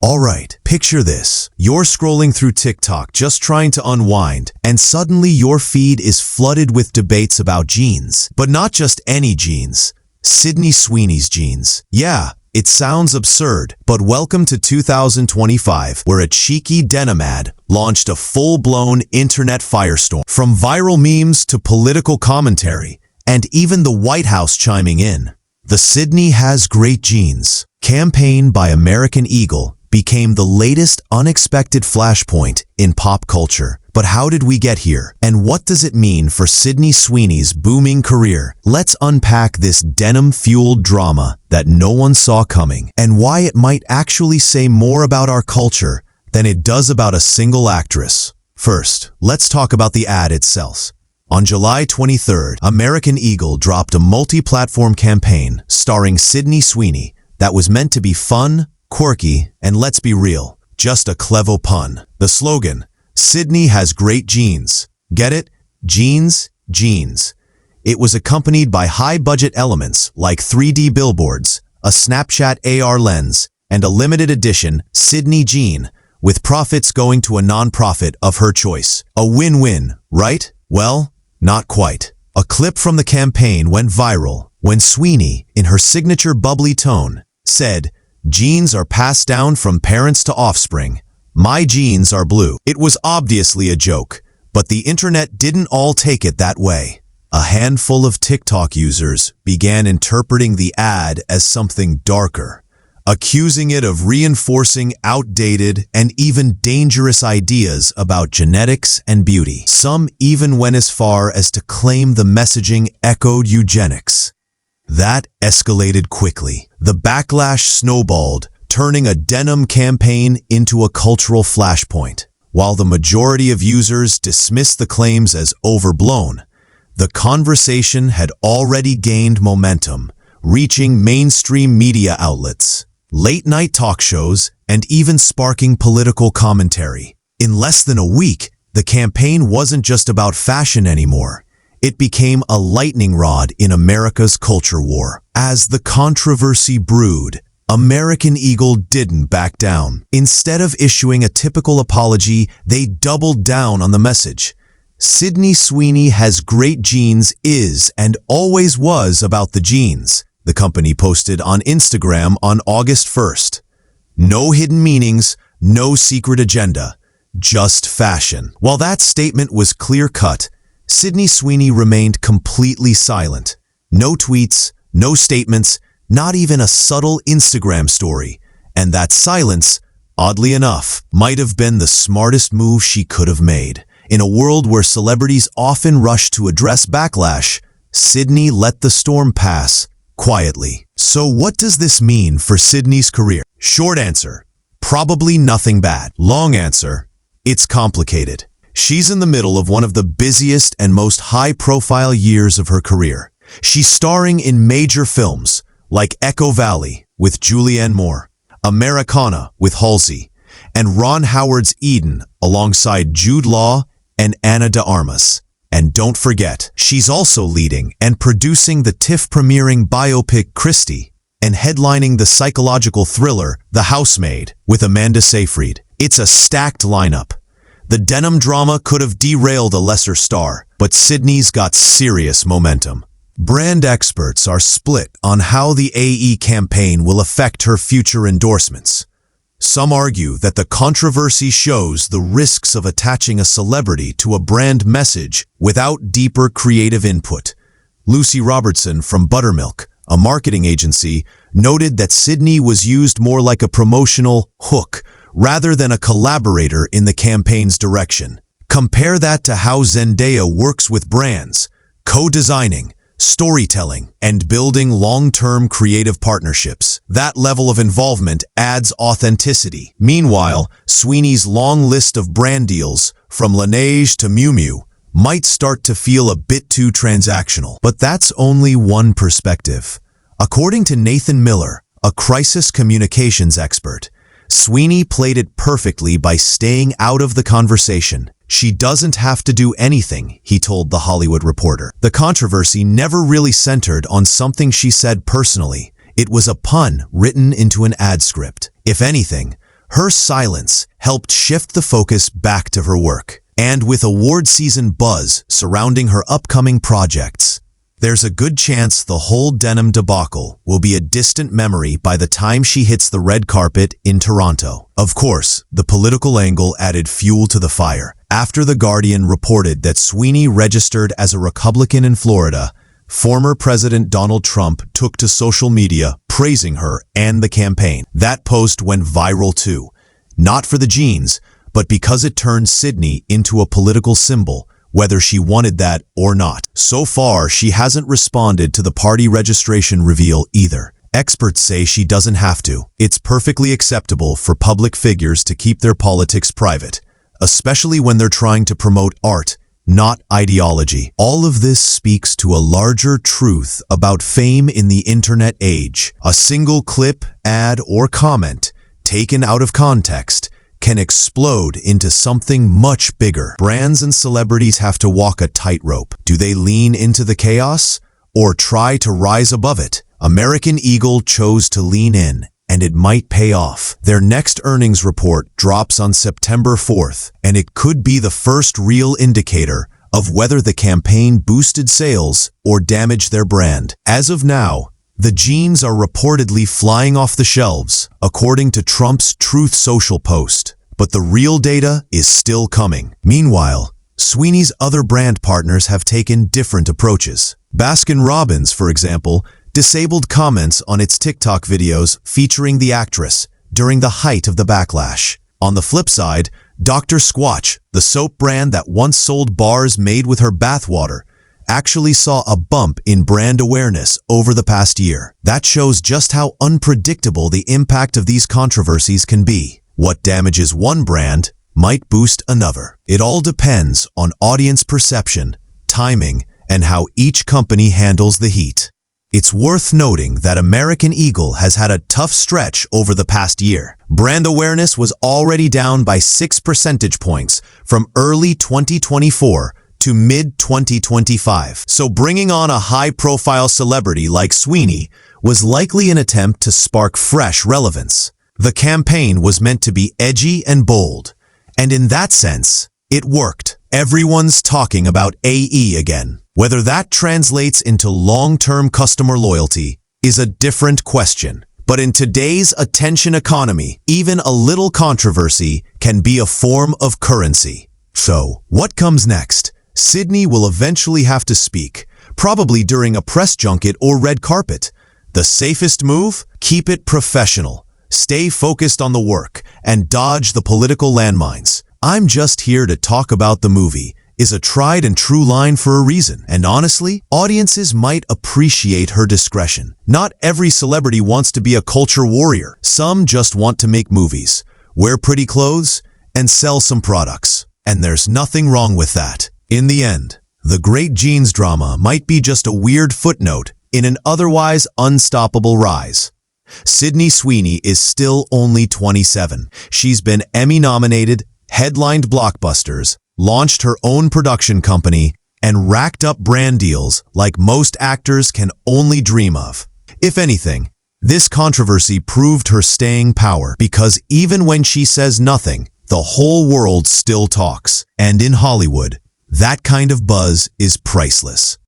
Alright, picture this. You're scrolling through TikTok just trying to unwind, and suddenly your feed is flooded with debates about jeans. But not just any jeans. Sydney Sweeney's jeans. Yeah, it sounds absurd, but welcome to 2025, where a cheeky denim ad launched a full-blown internet firestorm. From viral memes to political commentary, and even the White House chiming in. The Sydney Has Great Jeans campaign by American Eagle became the latest unexpected flashpoint in pop culture. But how did we get here? And what does it mean for Sydney Sweeney's booming career? Let's unpack this denim-fueled drama that no one saw coming, and why it might actually say more about our culture than it does about a single actress. First, let's talk about the ad itself. On July 23rd, American Eagle dropped a multi-platform campaign starring Sydney Sweeney that was meant to be fun, quirky, and let's be real, just a clever pun. The slogan, Sydney has great jeans. Get it? Jeans, jeans. It was accompanied by high-budget elements like 3D billboards, a Snapchat AR lens, and a limited edition Sydney jean, with profits going to a non-profit of her choice. A win-win, right? Well, not quite. A clip from the campaign went viral when Sweeney, in her signature bubbly tone, said, "Genes are passed down from parents to offspring. My genes are blue." It was obviously a joke, but the internet didn't all take it that way. A handful of TikTok users began interpreting the ad as something darker, accusing it of reinforcing outdated and even dangerous ideas about genetics and beauty. Some even went as far as to claim the messaging echoed eugenics. That escalated quickly. The backlash snowballed, turning a denim campaign into a cultural flashpoint. While the majority of users dismissed the claims as overblown, the conversation had already gained momentum, reaching mainstream media outlets, late-night talk shows, and even sparking political commentary. In less than a week, the campaign wasn't just about fashion anymore. It became a lightning rod in America's culture war. As the controversy brewed, American Eagle didn't back down. Instead of issuing a typical apology, they doubled down on the message. Sydney Sweeney Has Great Jeans is and always was about the jeans, the company posted on Instagram on August 1st. No hidden meanings, no secret agenda, just fashion. While that statement was clear-cut, Sydney Sweeney remained completely silent. No tweets, no statements, not even a subtle Instagram story. And that silence, oddly enough, might have been the smartest move she could have made. In a world where celebrities often rush to address backlash, Sydney let the storm pass quietly. So what does this mean for Sydney's career? Short answer, probably nothing bad. Long answer, it's complicated. She's in the middle of one of the busiest and most high-profile years of her career. She's starring in major films like Echo Valley with Julianne Moore, Americana with Halsey, and Ron Howard's Eden alongside Jude Law and Ana de Armas. And don't forget, she's also leading and producing the TIFF-premiering biopic Christie and headlining the psychological thriller The Housemaid with Amanda Seyfried. It's a stacked lineup. The denim drama could have derailed a lesser star, but Sydney's got serious momentum. Brand experts are split on how the AE campaign will affect her future endorsements. Some argue that the controversy shows the risks of attaching a celebrity to a brand message without deeper creative input. Lucy Robertson from Buttermilk, a marketing agency, noted that Sydney was used more like a promotional hook rather than a collaborator in the campaign's direction. Compare that to how Zendaya works with brands, co-designing, storytelling, and building long-term creative partnerships. That level of involvement adds authenticity. Meanwhile, Sweeney's long list of brand deals, from Laneige to Miu Miu, might start to feel a bit too transactional. But that's only one perspective. According to Nathan Miller, a crisis communications expert, Sweeney played it perfectly by staying out of the conversation. She doesn't have to do anything, he told The Hollywood Reporter. The controversy never really centered on something she said personally. It was a pun written into an ad script. If anything, Her silence helped shift the focus back to her work. And with award season buzz surrounding her upcoming projects, there's a good chance the whole denim debacle will be a distant memory by the time she hits the red carpet in Toronto. Of course, the political angle added fuel to the fire. After The Guardian reported that Sweeney registered as a Republican in Florida, former President Donald Trump took to social media praising her and the campaign. That post went viral too, not for the jeans, but because it turned Sydney into a political symbol, whether she wanted that or not. So far, she hasn't responded to the party registration reveal either. Experts say she doesn't have to. It's perfectly acceptable for public figures to keep their politics private, especially when they're trying to promote art, not ideology. All of this speaks to a larger truth about fame in the internet age. A single clip, ad, or comment taken out of context can explode into something much bigger. Brands and celebrities have to walk a tightrope. Do they lean into the chaos or try to rise above it? American Eagle chose to lean in, and it might pay off. Their next earnings report drops on September 4th, and it could be the first real indicator of whether the campaign boosted sales or damaged their brand. As of now, the jeans are reportedly flying off the shelves, according to Trump's Truth Social post. But the real data is still coming. Meanwhile, Sweeney's other brand partners have taken different approaches. Baskin-Robbins, for example, disabled comments on its TikTok videos featuring the actress during the height of the backlash. On the flip side, Dr. Squatch, the soap brand that once sold bars made with her bathwater, actually saw a bump in brand awareness over the past year. That shows just how unpredictable the impact of these controversies can be. What damages one brand might boost another. It all depends on audience perception, timing, and how each company handles the heat. It's worth noting that American Eagle has had a tough stretch over the past year. Brand awareness was already down by 6 percentage points from early 2024 to mid-2025. So bringing on a high-profile celebrity like Sweeney was likely an attempt to spark fresh relevance. The campaign was meant to be edgy and bold, and in that sense, it worked. Everyone's talking about AE again. Whether that translates into long-term customer loyalty is a different question. But in today's attention economy, even a little controversy can be a form of currency. So, what comes next? Sydney will eventually have to speak, probably during a press junket or red carpet. The safest move? Keep it professional. Stay focused on the work and dodge the political landmines. "I'm just here to talk about the movie" is a tried and true line for a reason. And honestly, audiences might appreciate her discretion. Not every celebrity wants to be a culture warrior. Some just want to make movies, wear pretty clothes, and sell some products. And there's nothing wrong with that. In the end, the great jeans drama might be just a weird footnote in an otherwise unstoppable rise. Sydney Sweeney is still only 27. She's been Emmy-nominated, headlined blockbusters, launched her own production company, and racked up brand deals like most actors can only dream of. If anything, this controversy proved her staying power, because even when she says nothing, the whole world still talks. And in Hollywood, that kind of buzz is priceless.